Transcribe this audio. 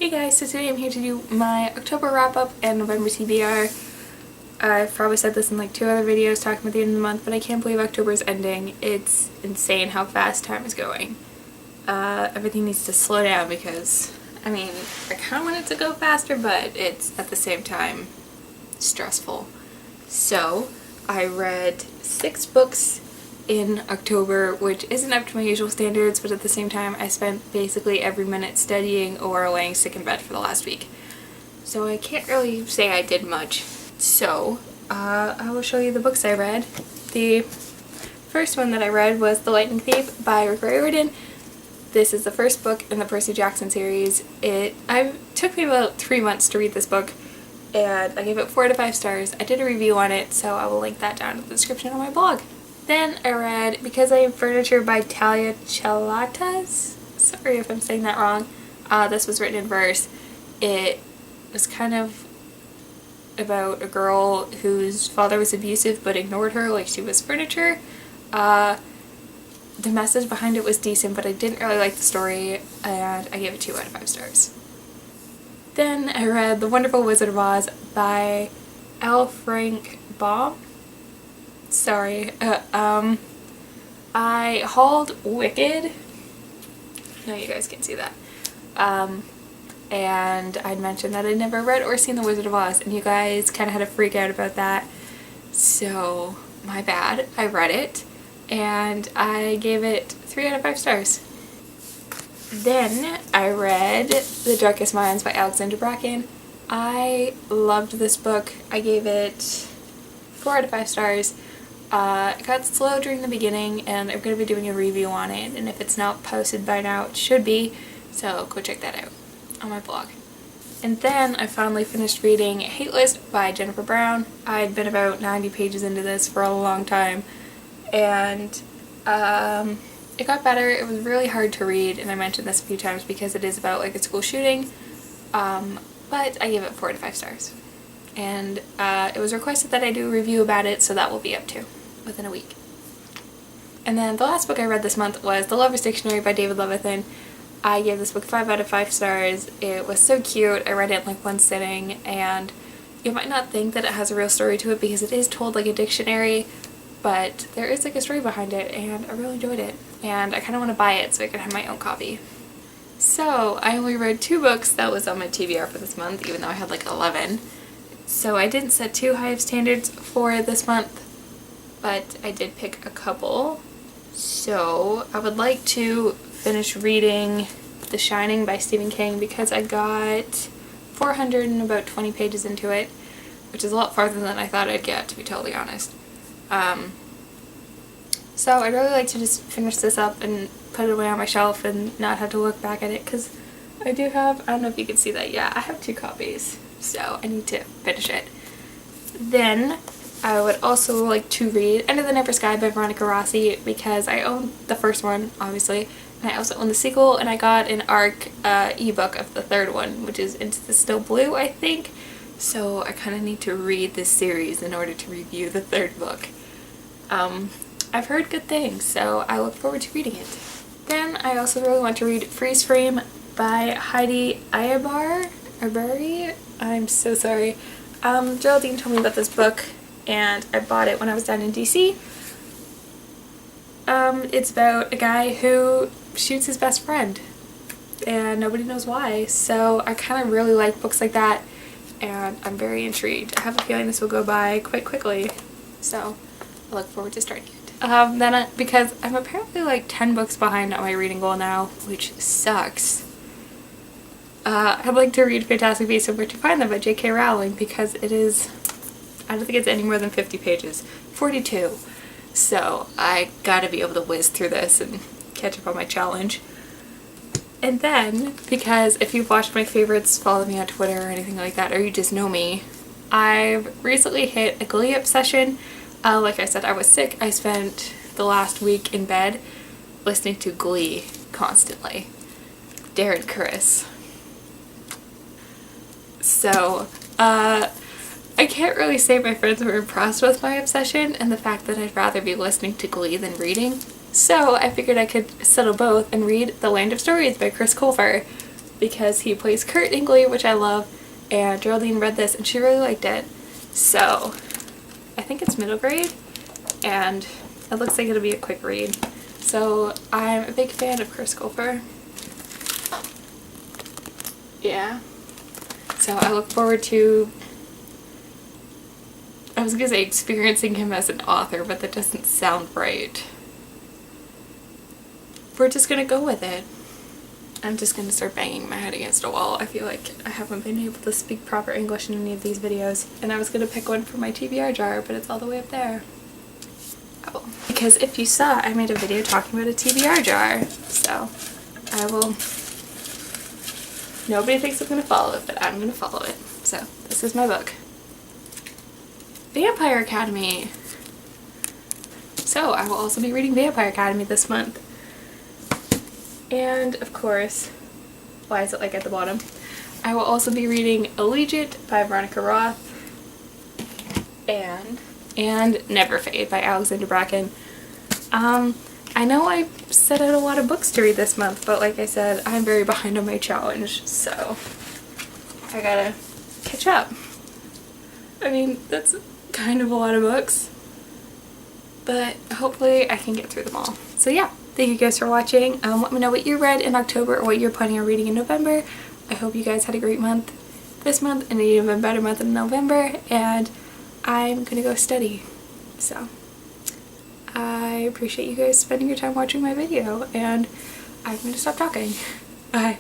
Hey guys, so today I'm here to do my October wrap-up and November TBR. I've probably said this in like 2 other videos talking about the end of the month, but I can't believe October is ending. It's insane how fast time is going. Everything needs to slow down because, I mean, I kind of want it to go faster, but it's at the same time stressful. So, I read 6 books in October, which isn't up to my usual standards, but at the same time I spent basically every minute studying or laying sick in bed for the last week. So I can't really say I did much. So I will show you the books I read. The first one that I read was The Lightning Thief by Riordan. This is the first book in the Percy Jackson series. It took me about 3 months to read this book, and I gave it 4 out of 5 stars. I did a review on it, so I will link that down in the description on my blog. Then I read Because I Am Furniture by Talia Chalatas. Sorry if I'm saying that wrong. This was written in verse. It was kind of about a girl whose father was abusive but ignored her like she was furniture. The message behind it was decent, but I didn't really like the story, and I gave it 2 out of 5 stars. Then I read The Wonderful Wizard of Oz by L. Frank Baum. Sorry. I hauled Wicked. No, you guys can't see that. And I'd mentioned that I'd never read or seen The Wizard of Oz, and you guys kind of had a freak out about that. So, my bad. I read it, and I gave it 3 out of 5 stars. Then I read The Darkest Minds by Alexander Bracken. I loved this book. I gave it 4 out of 5 stars. It got slow during the beginning, and I'm going to be doing a review on it, and if it's not posted by now, it should be, so go check that out on my blog. And then I finally finished reading Hate List by Jennifer Brown. I'd been about 90 pages into this for a long time, and it got better. It was really hard to read, and I mentioned this a few times because it is about like a school shooting, but I gave it 4 out of 5 stars. And it was requested that I do a review about it, so that will be up too within a week. And then the last book I read this month was The Lover's Dictionary by David Levithan. I gave this book 5 out of 5 stars. It was so cute. I read it in like one sitting, and you might not think that it has a real story to it because it is told like a dictionary, but there is like a story behind it, and I really enjoyed it. And I kind of want to buy it so I can have my own copy. So I only read 2 books that was on my TBR for this month, even though I had like 11. So I didn't set too high of standards for this month, but I did pick a couple. So I would like to finish reading The Shining by Stephen King because I got 420 pages into it, which is a lot farther than I thought I'd get, to be totally honest. So I'd really like to just finish this up and put it away on my shelf and not have to look back at it, because I do have, I don't know if you can see that, yeah, I have 2 copies. So I need to finish it. Then I would also like to read Under the Never Sky by Veronica Rossi because I own the first one, obviously, and I also own the sequel, and I got an ARC ebook of the 3rd one, which is Into the Still Blue, I think. So I kind of need to read this series in order to review the 3rd book. I've heard good things, so I look forward to reading it. Then I also really want to read Freeze Frame by Heidi Arbari. I'm so sorry. Geraldine told me about this book, and I bought it when I was down in DC. It's about a guy who shoots his best friend, and nobody knows why, so I kind of really like books like that, and I'm very intrigued. I have a feeling this will go by quite quickly, so I look forward to starting it. Because I'm apparently like 10 books behind on my reading goal now, which sucks. I'd like to read Fantastic Beasts and Where to Find Them by J.K. Rowling because it is, I don't think it's any more than 50 pages. 42. So I gotta be able to whiz through this and catch up on my challenge. And then, because if you've watched my favorites, follow me on Twitter or anything like that, or you just know me, I've recently hit a Glee obsession. Like I said, I was sick. I spent the last week in bed listening to Glee constantly. Darren Criss. So, I can't really say my friends were impressed with my obsession and the fact that I'd rather be listening to Glee than reading. So I figured I could settle both and read The Land of Stories by Chris Colfer. because he plays Kurt in Glee, which I love, and Geraldine read this and she really liked it. So I think it's middle grade and it looks like it'll be a quick read. So I'm a big fan of Chris Colfer. Yeah. So I look forward to, I was gonna say experiencing him as an author, but that doesn't sound right. We're just gonna go with it. I'm just gonna start banging my head against a wall. I feel like I haven't been able to speak proper English in any of these videos. And I was gonna pick one for my TBR jar, but it's all the way up there. Oh. Because if you saw, I made a video talking about a TBR jar. So I will, nobody thinks I'm gonna follow it, but I'm gonna follow it. So this is my book. Vampire Academy. So I will also be reading Vampire Academy this month. And of course, why is it like at the bottom? I will also be reading Allegiant by Veronica Roth and Never Fade by Alexandra Bracken. I know I set out a lot of books to read this month, but like I said, I'm very behind on my challenge, so I gotta catch up. I mean, that's kind of a lot of books, but hopefully I can get through them all. So yeah. Thank you guys for watching. Let me know what you read in October or what you're planning on reading in November. I hope you guys had a great month this month and an even better month in November, and I'm gonna go study. So I appreciate you guys spending your time watching my video, and I'm gonna stop talking. Bye.